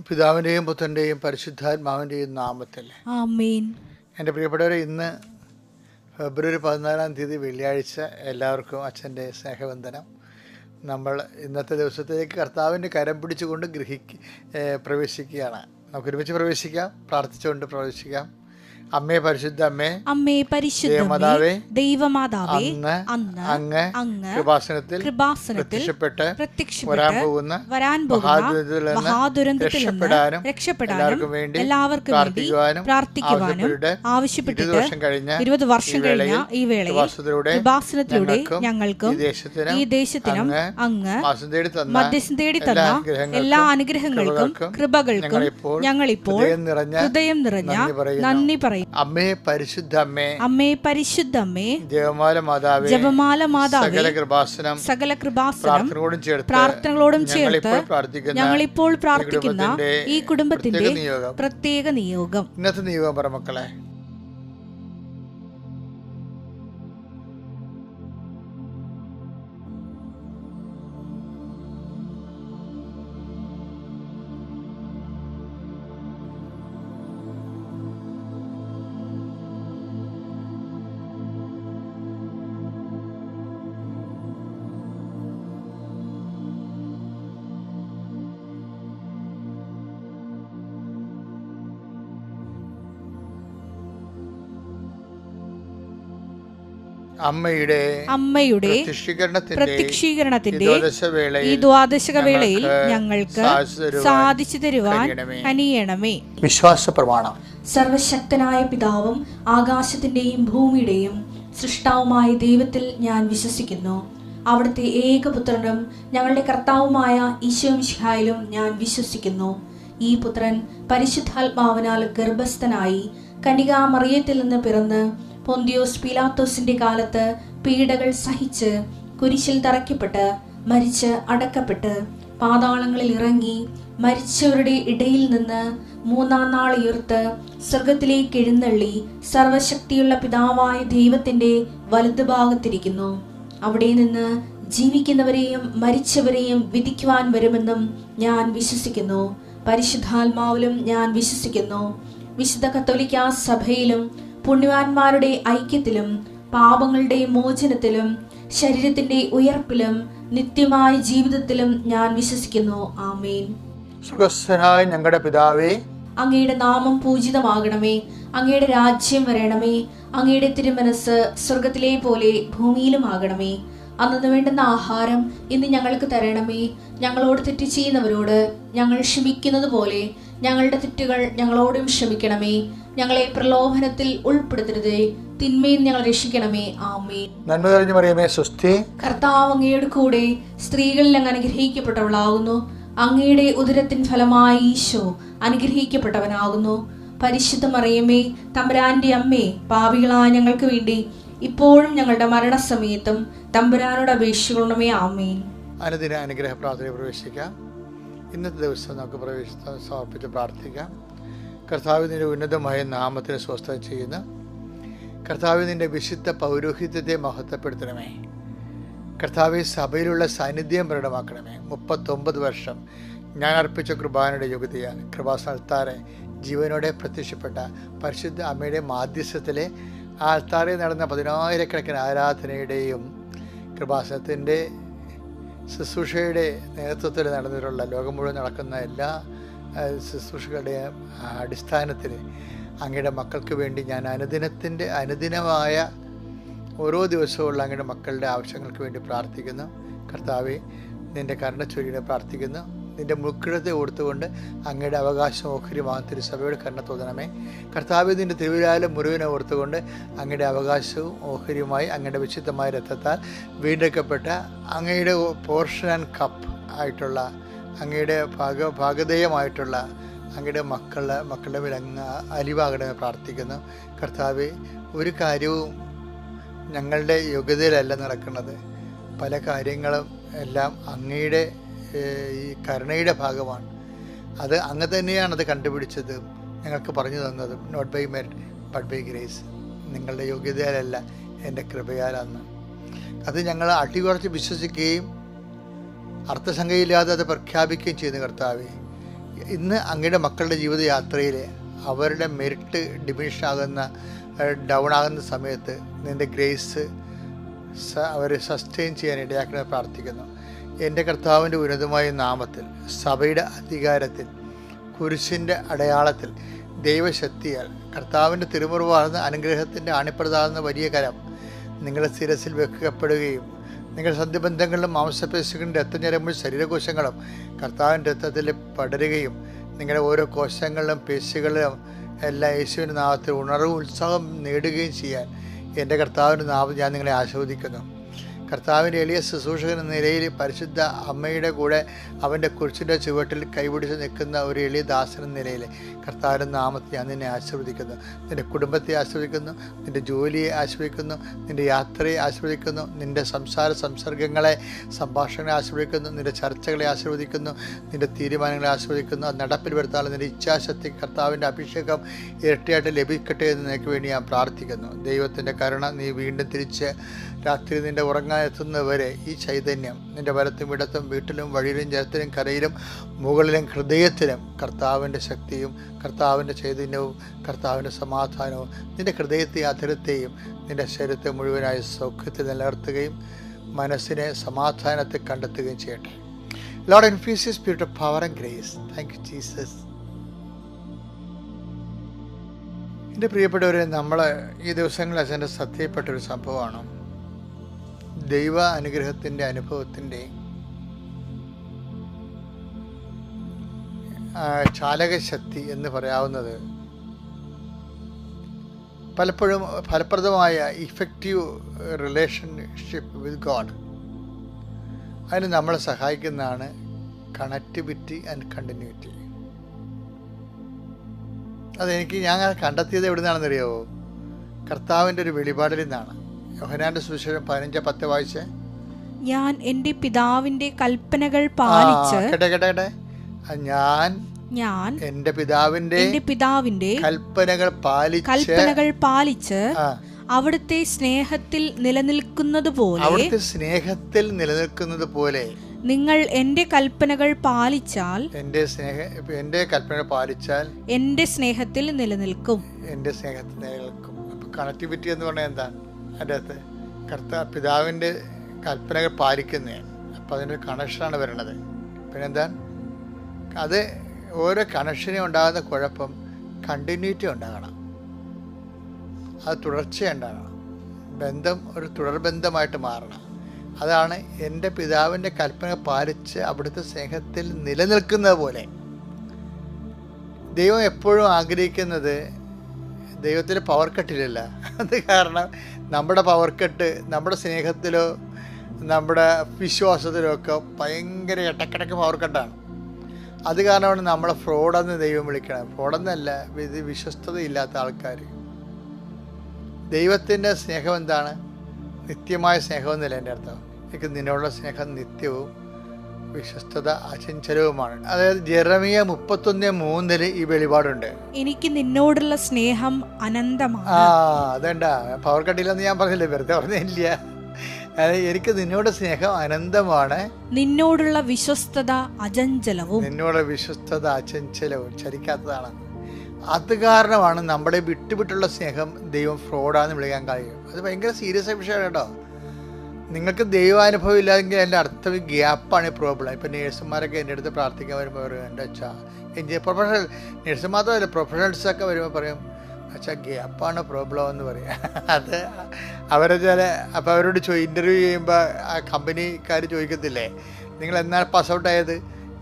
പിതാവിൻ്റെയും പുത്രൻ്റെയും പരിശുദ്ധാത്മാവിൻ്റെയും നാമത്തിൽ ആമേൻ. എൻ്റെ പ്രിയപ്പെട്ടവരെ, ഇന്ന് ഫെബ്രുവരി 14 വെള്ളിയാഴ്ച. എല്ലാവർക്കും അച്ഛൻ്റെ സ്നേഹവന്ദനം. നമ്മൾ ഇന്നത്തെ ദിവസത്തേക്ക് കർത്താവിൻ്റെ കരം പിടിച്ചുകൊണ്ട് പ്രവേശിക്കുകയാണ്. നമുക്ക് ഒരുമിച്ച് പ്രവേശിക്കാം, പ്രാർത്ഥിച്ചുകൊണ്ട് പ്രവേശിക്കാം. അമ്മേ പരിശുദ്ധ അമ്മേ, അമ്മേ പരിശുദ്ധ ദൈവമാതാവേ, അന്ന് അങ്ങ് കൃപാസനത്തിൽ പ്രത്യക്ഷപ്പെട്ട് വരാൻ പോകുന്ന മഹാദുരന്തത്തിൽ നിന്ന് രക്ഷപ്പെടാനും എല്ലാവർക്കും വേണ്ടി പ്രാർത്ഥിക്കുവാനും ആവശ്യപ്പെട്ടിട്ട് 20 വർഷം കഴിഞ്ഞ ഈ വേളയിൽ കൃപാസനത്തിലൂടെ ഞങ്ങൾക്കും ഈ ദേശത്തിനും അങ്ങ് മധ്യസ്ഥം തേടി തന്ന എല്ലാ അനുഗ്രഹങ്ങൾക്കും കൃപകൾക്കും ഞങ്ങളിപ്പോൾ ഹൃദയം നിറഞ്ഞ നന്ദി പറയും. അമ്മേ പരിശുദ്ധ അമ്മേ, അമ്മേ പരിശുദ്ധ അമ്മേ, ജപമാല മാതാവേ, സകല കൃപാസനം പ്രാർത്ഥനകളോടും ചേർത്ത് ഞങ്ങളിപ്പോൾ പ്രാർത്ഥിക്കുന്ന ഈ കുടുംബത്തിന്റെ പ്രത്യേക നിയോഗം. ഇന്നത്തെ നിയോഗം പറ മക്കളെ. അമ്മയുടെ പ്രത്യക്ഷീകരണത്തിന്റെ ഈ ദ്വാദശക വേളയിൽ ഞങ്ങൾക്ക് സാധിച്ചു തരുവാൻ കനിയണമേ. വിശ്വാസ പ്രമാണം. സർവശക്തനായ പിതാവും ആകാശത്തിന്റെയും ഭൂമിയുടെയും സൃഷ്ടാവുമായ ദൈവത്തിൽ ഞാൻ വിശ്വസിക്കുന്നു. അവിടുത്തെ ഏകപുത്രനും ഞങ്ങളുടെ കർത്താവുമായ ഈശോ മിശിഹായിലും ഞാൻ വിശ്വസിക്കുന്നു. ഈ പുത്രൻ പരിശുദ്ധാത്മാവിനാൽ ഗർഭസ്ഥനായി കന്യകാമറിയത്തിൽ നിന്ന് പിറന്ന് പൊന്തിയോസ് പീലാത്തോസിന്റെ കാലത്ത് പീഡകൾ സഹിച്ച് കുരിശിൽ തറയ്ക്കപ്പെട്ട് മരിച്ച് അടക്കപ്പെട്ട് പാതാളങ്ങളിൽ ഇറങ്ങി മരിച്ചവരുടെ ഇടയിൽ നിന്ന് 3-ാം നാൾ ഉയർത്ത് സ്വർഗത്തിലേക്ക് എഴുന്നള്ളി സർവശക്തിയുള്ള പിതാവായ ദൈവത്തിന്റെ വലതുഭാഗത്തിരിക്കുന്നു. അവിടെ നിന്ന് ജീവിക്കുന്നവരെയും മരിച്ചവരെയും വിധിക്കുവാൻ വരുമെന്നും ഞാൻ വിശ്വസിക്കുന്നു. പരിശുദ്ധാത്മാവിലും ഞാൻ വിശ്വസിക്കുന്നു. വിശുദ്ധ കത്തോലിക്കാ സഭയിലും പുണ്യവാന്മാരുടെ ഐക്യത്തിലും പാപങ്ങളുടെ മോചനത്തിലും ശരീരത്തിന്റെ ഉയർപ്പിലും നിത്യമായ ജീവിതത്തിലും ഞാൻ വിശ്വസിക്കുന്നു. ആമേൻ. സ്വർഗ്ഗസ്ഥനായ ഞങ്ങളുടെ പിതാവേ, അങ്ങയുടെ നാമം പൂജിതമാകണമേ. അങ്ങയുടെ രാജ്യം വരണമേ. അങ്ങയുടെ തിരുമനസ് സ്വർഗത്തിലെ പോലെ ഭൂമിയിലും ആകണമേ. അന്നു വേണ്ടുന്ന ആഹാരം ഇന്ന് ഞങ്ങൾക്ക് തരണമേ. ഞങ്ങളോട് തെറ്റ് ചെയ്യുന്നവരോട് ഞങ്ങൾ ക്ഷമിക്കുന്നത് പോലെ ഞങ്ങളുടെ തെറ്റുകൾ ഞങ്ങളോടും ക്ഷമിക്കണമേ. ഞങ്ങളെ പ്രലോഭനത്തിൽ ഉൾപ്പെടുത്തരുതേ, തിന്മയിൽ ഞങ്ങൾ രക്ഷിക്കണമേ. ആമേൻ. നന്മ നിറഞ്ഞ മറിയമേ, സ്വസ്തി. കർത്താവ് അങ്ങയുടെ കൂടെ സ്ത്രീകളിൽ അങ്ങ് അനുഗ്രഹിക്കപ്പെട്ടവളാകുന്നു. അങ്ങയുടെ ഉദരത്തിൻ ഫലമായി ഈശോ അനുഗ്രഹിക്കപ്പെട്ടവനാകുന്നു. പരിശുദ്ധ മറിയമേ, തമ്പുരാന്റെ അമ്മേ, പാപികളായ ഞങ്ങൾക്ക് വേണ്ടി ഇപ്പോഴും ഞങ്ങളുടെ മരണസമയത്തും തമ്പുരാനോട് അപേക്ഷിക്കണമേ. ആമേൻ. അനുദിന അനുഗ്രഹ പ്രാർത്ഥനയിൽ പ്രവേശിക്കാം. ഇന്നത്തെ ദിവസം നമുക്ക് സമർപ്പിച്ച് പ്രാർത്ഥിക്കാം. കർത്താവിൻ്റെ ഉന്നതമായ നാമത്തിന് സ്വസ്ഥത ചെയ്യുന്ന കർത്താവിൻ്റെ വിശുദ്ധ പൗരോഹിത്യത്തെ മഹത്വപ്പെടുത്തണമേ. കർത്താവ് സഭയിലുള്ള സാന്നിധ്യം പ്രകടമാക്കണമേ. 39 വർഷം ഞാൻ അർപ്പിച്ച കൃപാനയുടെ യോഗ്യതയാൽ കൃപാസ്ഥാനത്താറെ ജീവനോടെ പ്രത്യക്ഷപ്പെട്ട പരിശുദ്ധ അമ്മയുടെ മാധ്യസ്ഥത്തിലെ ആ അൾത്താറിൽ നടന്ന 10,000-കണക്കിന് ആരാധനയുടെയും കൃപാസനത്തിൻ്റെ ശുശ്രൂഷയുടെ നേതൃത്വത്തിൽ നടന്നിട്ടുള്ള ലോകം മുഴുവൻ നടക്കുന്ന എല്ലാ ശുശ്രൂഷകളുടെയും അടിസ്ഥാനത്തിൽ അങ്ങയുടെ മക്കൾക്ക് വേണ്ടി ഞാൻ അനുദിനമായ ഓരോ ദിവസവുമുള്ള അങ്ങയുടെ മക്കളുടെ ആവശ്യങ്ങൾക്ക് വേണ്ടി പ്രാർത്ഥിക്കുന്നു. കർത്താവെ, നിൻ്റെ കരുണച്ചൊരിയുടെ പ്രാർത്ഥിക്കുന്നു. നിൻ്റെ മുക്കിടത്തെ ഓർത്തുകൊണ്ട് അങ്ങയുടെ അവകാശം ഓഹരിമാകുന്ന തിരുസഭയുടെ കരുണ തോന്നണമേ. കർത്താവെ, നിൻ്റെ തിരുവിലാലും മുറിവിനെ ഓർത്തുകൊണ്ട് അങ്ങയുടെ അവകാശവും ഓഹരിയുമായി അങ്ങയുടെ വിശുദ്ധമായ രക്തത്താൽ വീണ്ടെടുക്കപ്പെട്ട അങ്ങയുടെ പോർഷൻ ആൻഡ് കപ്പ് ആയിട്ടുള്ള അങ്ങയുടെ ഭാഗധേയമായിട്ടുള്ള അങ്ങയുടെ മക്കളുടെ മേൽ അങ്ങ് അലിവാകണമെന്ന് പ്രാർത്ഥിക്കുന്നു. കർത്താവെ, ഒരു കാര്യവും ഞങ്ങളുടെ യോഗ്യതയിലല്ല നടക്കുന്നത്. പല കാര്യങ്ങളും എല്ലാം അങ്ങയുടെ ഈ കരുണയുടെ ഭാഗമാണ്. അത് അങ്ങ് തന്നെയാണ് അത് കണ്ടുപിടിച്ചത്, ഞങ്ങൾക്ക് പറഞ്ഞു തന്നതും. Not by merit but by grace. നിങ്ങളുടെ യോഗ്യതയാലല്ല, എൻ്റെ കൃപയാലെന്ന്. അത് ഞങ്ങൾ അടിയുറച്ച് വിശ്വസിക്കുകയും അർത്ഥസംഖ്യയില്ലാതെ അത് പ്രഖ്യാപിക്കുകയും ചെയ്യുന്ന കർത്താവെ, ഇന്ന് അങ്ങയുടെ മക്കളുടെ ജീവിതയാത്രയിൽ അവരുടെ മെറിറ്റ് ഡിമിനിഷ് ആകുന്ന, ഡൗൺ ആകുന്ന സമയത്ത് നിൻ്റെ ഗ്രേസ് അവരെ സസ്റ്റെയിൻ ചെയ്യാൻ ഇടയാക്കണമെന്ന് പ്രാർത്ഥിക്കുന്നു. എൻ്റെ കർത്താവിൻ്റെ ഉന്നതമായ നാമത്തിൽ, സഭയുടെ അധികാരത്തിൽ, കുരിശിൻ്റെ അടയാളത്തിൽ, ദൈവശക്തിയാൽ കർത്താവിൻ്റെ തിരുമുറിവാർന്ന അനുഗ്രഹത്തിൻ്റെ ആണിപ്രദാകുന്ന വലിയ കരം നിങ്ങളുടെ ശിരസിൽ വെക്കപ്പെടുകയും നിങ്ങളുടെ സന്ധിബന്ധങ്ങളിലും മാംസപേശികളും രക്തഞരമ്പും ശരീരകോശങ്ങളും കർത്താവിൻ്റെ രക്തത്തിൽ പടരുകയും നിങ്ങളുടെ ഓരോ കോശങ്ങളിലും പേശികളിലും എല്ലാം യേശുവിൻ്റെ നാമത്തിൽ ഉണർവും ഉത്സാഹം നേടുകയും ചെയ്യാൻ എൻ്റെ കർത്താവിൻ്റെ നാമം ഞാൻ നിങ്ങളെ ആശീർവദിക്കുന്നു. കർത്താവിൻ്റെ എളിയ ശുശ്രൂഷകൻ എന്ന നിലയിൽ പരിശുദ്ധ അമ്മയുടെ കൂടെ അവൻ്റെ കുരിശിൻ്റെ ചുവട്ടിൽ കൈപിടിച്ച് നിൽക്കുന്ന ഒരു എളിയ ദാസൻ എന്ന നിലയിൽ കർത്താവിൻ്റെ നാമത്തിൽ ഞാൻ നിന്നെ ആശീർവദിക്കുന്നു. നിൻ്റെ കുടുംബത്തെ ആശീർവദിക്കുന്നു, നിൻ്റെ ജോലിയെ ആശീർവദിക്കുന്നു, നിൻ്റെ യാത്രയെ ആശീർവദിക്കുന്നു, നിൻ്റെ സംസർഗങ്ങളെ, സംഭാഷണങ്ങളെ ആശീർവദിക്കുന്നു, നിൻ്റെ ചർച്ചകളെ ആശീർവദിക്കുന്നു, നിൻ്റെ തീരുമാനങ്ങളെ ആശീർവദിക്കുന്നു. അത് നടപ്പിൽ വരുത്താനുള്ള നിൻ്റെ ഇച്ഛാശക്തി, കർത്താവിൻ്റെ അഭിഷേകം ഇരട്ടിയായിട്ട് ലഭിക്കട്ടെ എന്ന് നിനക്ക് വേണ്ടി ഞാൻ പ്രാർത്ഥിക്കുന്നു. ദൈവത്തിൻ്റെ കരുണ നീ വീണ്ടും തിരിച്ച് രാത്രി നിൻ്റെ ഉറങ്ങാനെത്തുന്നവരെ ഈ ചൈതന്യം നിൻ്റെ വലത്തും ഇടത്തും വീട്ടിലും വഴിയിലും ജലത്തിലും കരയിലും മുകളിലും ഹൃദയത്തിലും കർത്താവിൻ്റെ ശക്തിയും കർത്താവിൻ്റെ ചൈതന്യവും കർത്താവിൻ്റെ സമാധാനവും നിൻ്റെ ഹൃദയത്തെയും അധരത്തെയും നിൻ്റെ ശരീരത്തെ മുഴുവനായി സൗഖ്യത്തിൽ നിലനിർത്തുകയും മനസ്സിനെ സമാധാനത്തെ കണ്ടെത്തുകയും ചെയ്യട്ടെ. Lord infuse your spirit of power and grace. Thank you Jesus. എൻ്റെ പ്രിയപ്പെട്ടവരെ, നമ്മൾ ഈ ദിവസങ്ങളിൽ അച്ഛൻ്റെ ശ്രദ്ധയിൽപ്പെട്ടൊരു സംഭവമാണ് ദൈവ അനുഗ്രഹത്തിൻ്റെ അനുഭവത്തിൻ്റെ ചാലകശക്തി എന്ന് പറയാവുന്നത്. പലപ്പോഴും ഫലപ്രദമായ ഇഫക്റ്റീവ് റിലേഷൻഷിപ്പ് വിത്ത് ഗോഡ്, അതിന് നമ്മളെ സഹായിക്കുന്നതാണ് കണക്ടിവിറ്റി ആൻഡ് കണ്ടിന്യൂറ്റി. ഞാൻ കണ്ടെത്തിയത് എവിടെ നിന്നാണെന്നറിയാമോ? കർത്താവിൻ്റെ ഒരു വെളിപാടിൽ നിന്നാണ്. യോഹന്നാന്റെ സുവിശേഷം 15:10 വായിച്ചേ. ഞാൻ എൻ്റെ പിതാവിൻ്റെ കൽപ്പനകൾ പാലിച്ച് ഞാൻ എൻ്റെ പിതാവിൻ്റെ കൽപ്പനകൾ പാലിച്ച് അവിടുത്തെ സ്നേഹത്തിൽ നിലനിൽക്കുന്നത് പോലെ നിങ്ങൾ എൻ്റെ കൽപ്പനകൾ പാലിച്ചാൽ എൻ്റെ സ്നേഹത്തിൽ നിലനിൽക്കും. കണക്ടിവിറ്റി എന്ന് പറഞ്ഞാൽ എന്താണ്? അതിൻ്റെ അകത്ത് പിതാവിൻ്റെ കൽപ്പനകൾ പാലിക്കുന്നതാണ്. അപ്പം അതിനൊരു കണക്ഷനാണ് വരണത്. പിന്നെന്താണ് അത്? ഓരോ കണക്ഷനും ഉണ്ടാകുന്ന കുഴപ്പം കണ്ടിന്യൂറ്റി ഉണ്ടാകണം, അത് തുടർച്ചയുണ്ടാകണം, ബന്ധം ഒരു തുടർബന്ധമായിട്ട് മാറണം. അതാണ് എൻ്റെ പിതാവിൻ്റെ കൽപ്പന പാലിച്ച് അവിടുത്തെ സ്നേഹത്തിൽ നിലനിൽക്കുന്നത് പോലെ. ദൈവം എപ്പോഴും ആഗ്രഹിക്കുന്നത് ദൈവത്തിൽ പവർ കട്ടിലല്ല. അത് കാരണം നമ്മുടെ പവർ കട്ട് നമ്മുടെ സ്നേഹത്തിലോ നമ്മുടെ വിശ്വാസത്തിലോ ഒക്കെ ഭയങ്കര ഇടക്കിടക്ക് പവർ കട്ടാണ്. അത് കാരണമാണ് നമ്മളെ ഫ്രോഡെന്ന് ദൈവം വിളിക്കണം. ഫ്രോഡെന്നല്ല, ഇത് വിശ്വസ്തതയില്ലാത്ത ആൾക്കാർ. ദൈവത്തിൻ്റെ സ്നേഹം എന്താണ്? നിത്യമായ സ്നേഹമെന്നല്ല എൻ്റെ അർത്ഥം. എനിക്ക് നിന്നോടുള്ള സ്നേഹം നിത്യവും വിശ്വസ്തത അചഞ്ചലവുമാണ്. അതായത് ജെറമിയ 31:3 ഈ വെളിപാടുണ്ട്. എനിക്ക് നിന്നോടുള്ള സ്നേഹം അനന്തമാണ്. അതണ്ട പവർ കട്ടില്ലെന്ന് ഞാൻ പറഞ്ഞില്ലേ, വെറുതെ പറഞ്ഞില്ല. അതായത് എനിക്ക് നിന്നോട് സ്നേഹം അനന്തമാണ്, നിന്നോടുള്ള വിശ്വസ്തത അചഞ്ചലവും. ചലിക്കാത്തതാണ്. അത് കാരണമാണ് നമ്മുടെ വിട്ടുവിട്ടുള്ള സ്നേഹം ദൈവം ഫ്രോഡാന്ന് വിളിക്കാൻ കഴിയും. അത് ഭയങ്കര സീരിയസ് ആയ വിഷയമാണ് കേട്ടോ. നിങ്ങൾക്ക് ദൈവാനുഭവം ഇല്ലെങ്കിൽ എൻ്റെ അർത്ഥം ഗ്യാപ്പാണ് ഈ പ്രോബ്ലം. ഇപ്പം നേഴ്സുമാരൊക്കെ എൻ്റെ അടുത്ത് പ്രാർത്ഥിക്കാൻ വരുമ്പോൾ പറയും, എൻ്റെ അച്ഛാ പ്രൊഫഷണൽ നേഴ്സ് മാത്രമല്ല പ്രൊഫഷണൽസൊക്കെ വരുമ്പോൾ പറയും, അച്ഛാ ഗ്യാപ്പാണ് പ്രോബ്ലം എന്ന് പറയും. അത് അവരെ അപ്പോൾ അവരോട് ഇൻ്റർവ്യൂ ചെയ്യുമ്പോൾ ആ കമ്പനിക്കാർ ചോദിക്കത്തില്ലേ, നിങ്ങൾ എന്നാൽ പാസ് ഔട്ട് ആയത്?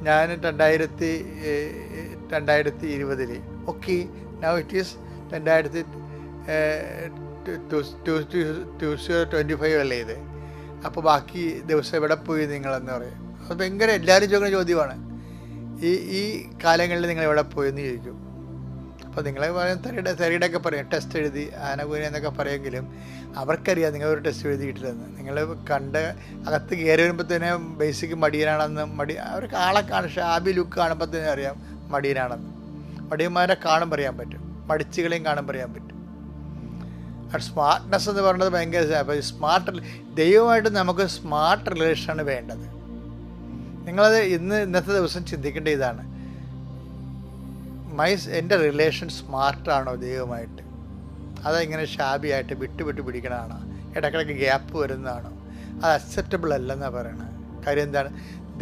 ഞാൻ 2020 ഓക്കെ, നൗ ഇറ്റ് ഈസ് 2025 അല്ലേ ഇത്? അപ്പോൾ ബാക്കി ദിവസം എവിടെ പോയി നിങ്ങളെന്ന് പറയും. അത് ഭയങ്കര എല്ലാവരും ചോദിക്കുന്ന ചോദ്യമാണ്. ഈ കാലങ്ങളിൽ നിങ്ങൾ എവിടെ പോയെന്ന് ചോദിക്കും. അപ്പോൾ നിങ്ങൾ പറയും തെരയുടെയൊക്കെ പറയും, ടെസ്റ്റ് എഴുതി ആനകൂന എന്നൊക്കെ പറയുമെങ്കിലും അവർക്കറിയാം നിങ്ങളൊരു ടെസ്റ്റ് എഴുതിയിട്ടില്ലെന്ന്. നിങ്ങൾ കണ്ട് അകത്ത് കയറി വരുമ്പോൾ തന്നെ ബേസിക് മടിയനാണെന്ന് അവർക്ക് ആളെ ഷാബി ലുക്ക് കാണുമ്പോൾ തന്നെ അറിയാം മടിയനാണെന്ന്. മടിയന്മാരെ കാണുമ്പോൾ അറിയാൻ പറ്റും, മടിച്ചുകളെയും കാണുമ്പോൾ അറിയാൻ പറ്റും. സ്മാർട്ട്നെസ് എന്ന് പറയുന്നത് ഭയങ്കര ദൈവമായിട്ട് നമുക്ക് സ്മാർട്ട് റിലേഷനാണ് വേണ്ടത്. നിങ്ങളത് ഇന്നത്തെ ദിവസം ചിന്തിക്കേണ്ട ഇതാണ്. എൻ്റെ റിലേഷൻ സ്മാർട്ടാണോ ദൈവമായിട്ട്, അതിങ്ങനെ ഷാബിയായിട്ട് വിട്ട് പിടിക്കണതാണോ, ഇടയ്ക്കിടയ്ക്ക് ഗ്യാപ്പ് വരുന്നതാണോ, അത് അക്സെപ്റ്റബിൾ അല്ലെന്നാണ് പറയണത്. കാര്യം എന്താണ്?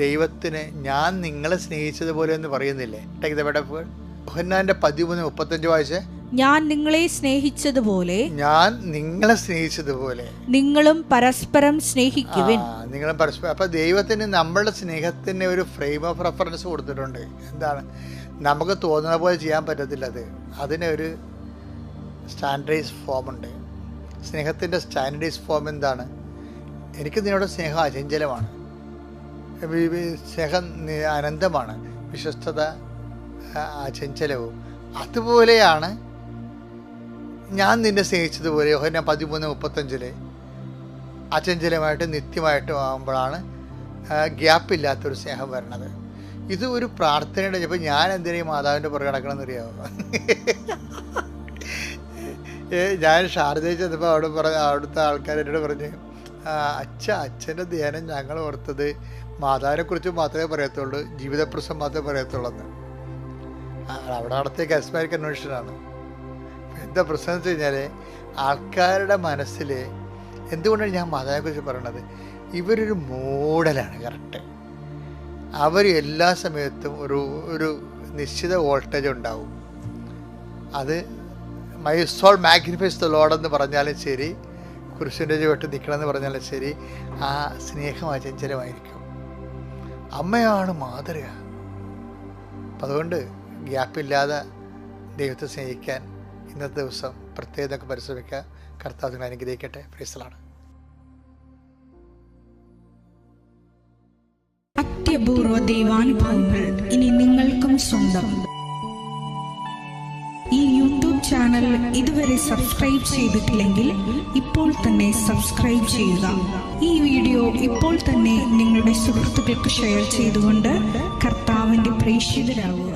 ദൈവത്തിന് ഞാൻ നിങ്ങളെ സ്നേഹിച്ചതുപോലെ എന്ന് പറയുന്നില്ലേ? Take the word of God. യോഹന്നാന്റെ 13:35 വായിച്ചേ. ഞാൻ നിങ്ങളെ സ്നേഹിച്ചതുപോലെ നിങ്ങളും പരസ്പരം സ്നേഹിക്കുവിൻ. നിങ്ങളും പരസ്പരം. അപ്പൊ ദൈവത്തിന് നമ്മളുടെ സ്നേഹത്തിന് ഒരു ഫ്രെയിം ഓഫ് റെഫറൻസ് കൊടുത്തിട്ടുണ്ട്. എന്താണ്? നമുക്ക് തോന്നുന്ന പോലെ ചെയ്യാൻ പറ്റത്തില്ല. അതിനൊരു സ്റ്റാൻഡേർഡൈസ് ഫോം ഉണ്ട്. സ്നേഹത്തിൻ്റെ സ്റ്റാൻഡേർഡൈസ് ഫോം എന്താണ്? എനിക്ക് നിന്നോട് സ്നേഹം അചഞ്ചലമാണ്, സ്നേഹം അനന്തമാണ്, വിശ്വസ്തത അചഞ്ചലവും. അതുപോലെയാണ് ഞാൻ നിന്നെ സ്നേഹിച്ചതുപോലെ. യോഹന്നാൻ 13:35 അചഞ്ചലമായിട്ട് നിത്യമായിട്ടും ആകുമ്പോഴാണ് ഗ്യാപ്പില്ലാത്തൊരു സ്നേഹം വരണത്. ഇത് ഒരു പ്രാർത്ഥനയുടെ. ഇപ്പം ഞാൻ എന്തിനേയും മാതാവിൻ്റെ പുറകെ നടക്കണമെന്ന് അറിയാമോ? ഞാൻ ഷാർജയിൽ ചെന്നപ്പോൾ അവിടുത്തെ ആൾക്കാർ എന്നോട് പറഞ്ഞ്, അച്ഛൻ്റെ ധ്യാനം ഞങ്ങൾ ഓർത്തത് മാതാവിനെക്കുറിച്ച് മാത്രമേ പറയത്തുള്ളൂ, ജീവിതപ്രശ്നം മാത്രമേ പറയത്തുള്ളൂ എന്ന്. അവിടെ നടത്തിയ കാസ്മാരിക് കൺവെൻഷനാണ്. എന്താ പ്രശ്നം എന്ന് വെച്ച് കഴിഞ്ഞാൽ, ആൾക്കാരുടെ മനസ്സിൽ എന്തുകൊണ്ടാണ് ഞാൻ മാതാവിനെക്കുറിച്ച് പറയണത്? ഇവരൊരു മോഡലാണ്. കറക്റ്റ്. അവർ എല്ലാ സമയത്തും ഒരു നിശ്ചിത വോൾട്ടേജ് ഉണ്ടാവും. അത് my soul magnifies the lord എന്ന് പറഞ്ഞാലും ശരി, കുരിശിൻ്റെ ചുവട്ട് നിൽക്കണമെന്ന് പറഞ്ഞാലും ശരി, ആ സ്നേഹം അചഞ്ചലമായിരിക്കും. അമ്മയാണ് മാതൃക. അപ്പം അതുകൊണ്ട് ഗ്യാപ്പില്ലാതെ ദൈവത്തെ സ്നേഹിക്കാൻ ഇന്നത്തെ ദിവസം പ്രത്യേകം പരിശ്രമിക്കുക. കർത്താവ് നിങ്ങളെ അനുഗ്രഹിക്കട്ടെ. Praise the Lord. അത്യപൂർവ ദൈവാനുഭവങ്ങൾ ഇനി നിങ്ങൾക്കും സ്വന്തം. ഈ യൂട്യൂബ് ചാനൽ ഇതുവരെ സബ്സ്ക്രൈബ് ചെയ്തിട്ടില്ലെങ്കിൽ ഇപ്പോൾ തന്നെ സബ്സ്ക്രൈബ് ചെയ്യുക. ഈ വീഡിയോ ഇപ്പോൾ തന്നെ നിങ്ങളുടെ സുഹൃത്തുക്കൾക്ക് ഷെയർ ചെയ്തുകൊണ്ട് കർത്താവിന്റെ പ്രേക്ഷിതരാകുക.